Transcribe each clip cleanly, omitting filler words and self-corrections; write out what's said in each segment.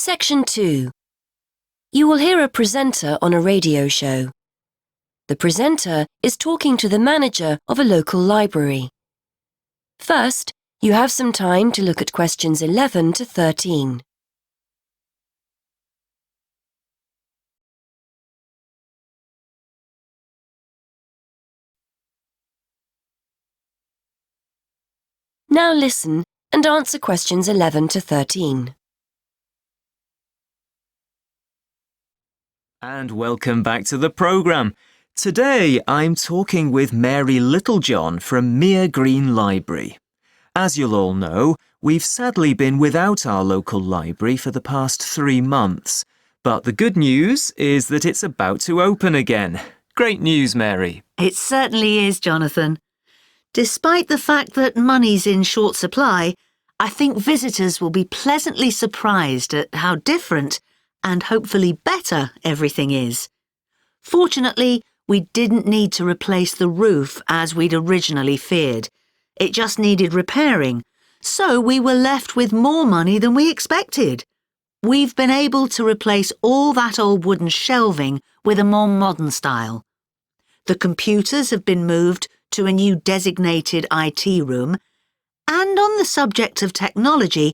Section 2. You will hear a presenter on a radio show. The presenter is talking to the manager of a local library. First, you have some time to look at questions 11 to 13. Now listen and answer questions 11 to 13. And welcome back to the programme. Today I'm talking with Mary Littlejohn from Mere Green Library. As you'll all know, we've sadly been without our local library for the past 3 months. But the good news is that it's about to open again. Great news, Mary. It certainly is, Jonathan. Despite the fact that money's in short supply, I think visitors will be pleasantly surprised at how different and hopefully better everything is. Fortunately, we didn't need to replace the roof as we'd originally feared. It just needed repairing, so we were left with more money than we expected. We've been able to replace all that old wooden shelving with a more modern style. The computers have been moved to a new designated IT room, and on the subject of technology,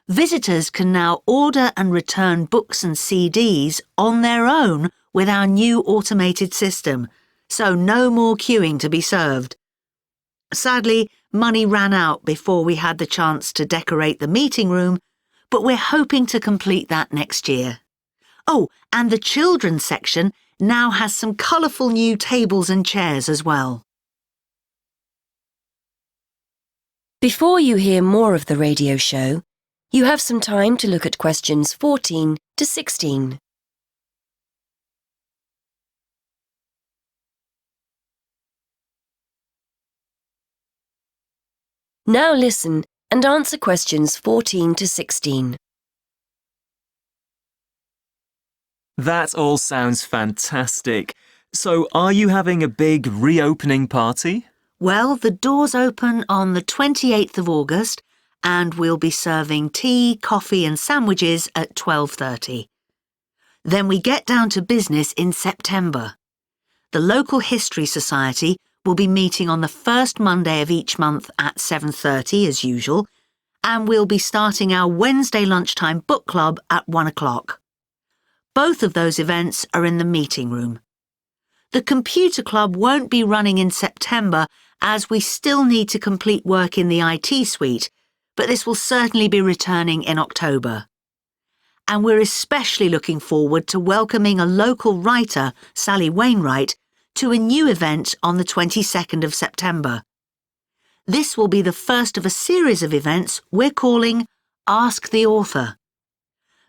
visitors can now order and return books and CDs on their own with our new automated system, so no more queuing to be served. Sadly, money ran out before we had the chance to decorate the meeting room, but we're hoping to complete that next year. Oh, and the children's section now has some colourful new tables and chairs as well. Before you hear more of the radio show, you have some time to look at questions 14 to 16. Now listen and answer questions 14 to 16. That all sounds fantastic. So are you having a big reopening party? Well, the doors open on the 28th of August and we'll be serving tea, coffee and sandwiches at 12:30. Then we get down to business in September. The local History Society will be meeting on the first Monday of each month at 7:30 as usual, and we'll be starting our Wednesday lunchtime book club at 1 o'clock. Both of those events are in the meeting room. The computer club won't be running in September as we still need to complete work in the IT suite, but this will certainly be returning in October. And we're especially looking forward to welcoming a local writer, Sally Wainwright, to a new event on the 22nd of September. This will be the first of a series of events we're calling Ask the Author.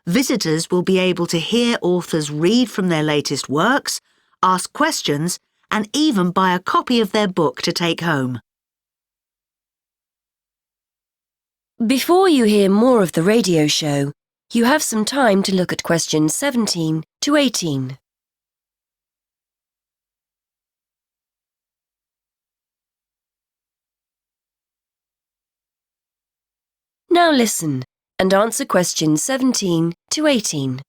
Visitors will be able to hear authors read from their latest works, ask questions, and even buy a copy of their book to take home. Before you hear more of the radio show, you have some time to look at questions 17 to 18. Now listen and answer questions 17 to 18.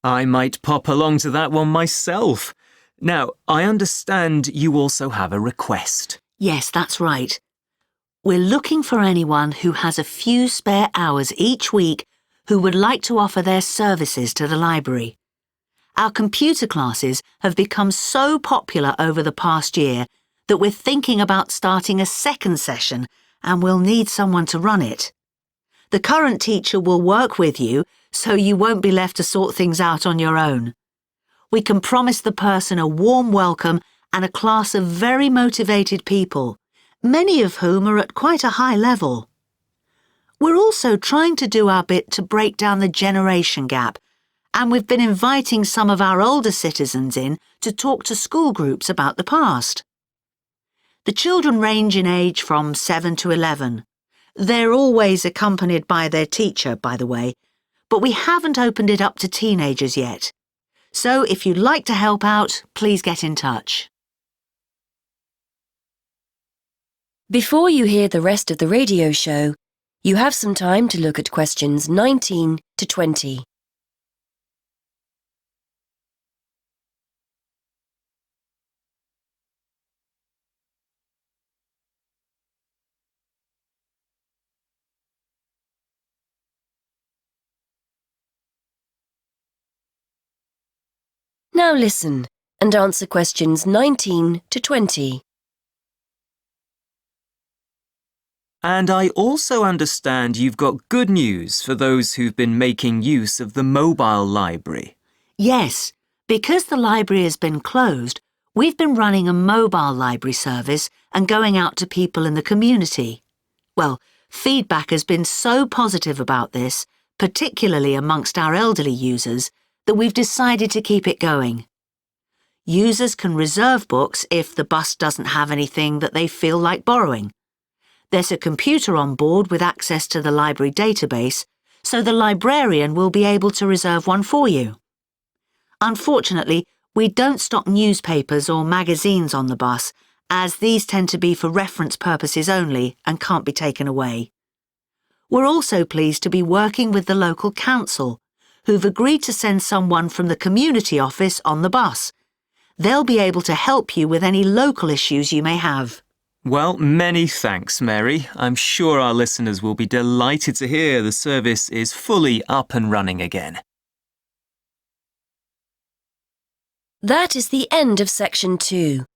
I might pop along to that one myself. Now, I understand you also have a request. Yes, that's right. We're looking for anyone who has a few spare hours each week who would like to offer their services to the library. Our computer classes have become so popular over the past year that we're thinking about starting a second session and we'll need someone to run it. The current teacher will work with you so you won't be left to sort things out on your own. We can promise the person a warm welcome and a class of very motivated people, many of whom are at quite a high level. We're also trying to do our bit to break down the generation gap, and we've been inviting some of our older citizens in to talk to school groups about the past. The children range in age from 7 to 11. They're always accompanied by their teacher, by the way, but we haven't opened it up to teenagers yet. So if you'd like to help out, please get in touch. Before you hear the rest of the radio show, You have some time to look at questions 19 to 20. Now listen and answer questions 19 to 20. And I also understand you've got good news for those who've been making use of the mobile library. Yes, because the library has been closed, we've been running a mobile library service and going out to people in the community. Well, feedback has been so positive about this, particularly amongst our elderly users, that we've decided to keep it going. Users can reserve books if the bus doesn't have anything that they feel like borrowing. There's a computer on board with access to the library database, so the librarian will be able to reserve one for you. Unfortunately, we don't stock newspapers or magazines on the bus, as these tend to be for reference purposes only and can't be taken away. We're also pleased to be working with the local council, who've agreed to send someone from the community office on the bus. They'll be able to help you with any local issues you may have. Well, many thanks, Mary. I'm sure our listeners will be delighted to hear the service is fully up and running again. That is the end of section 2.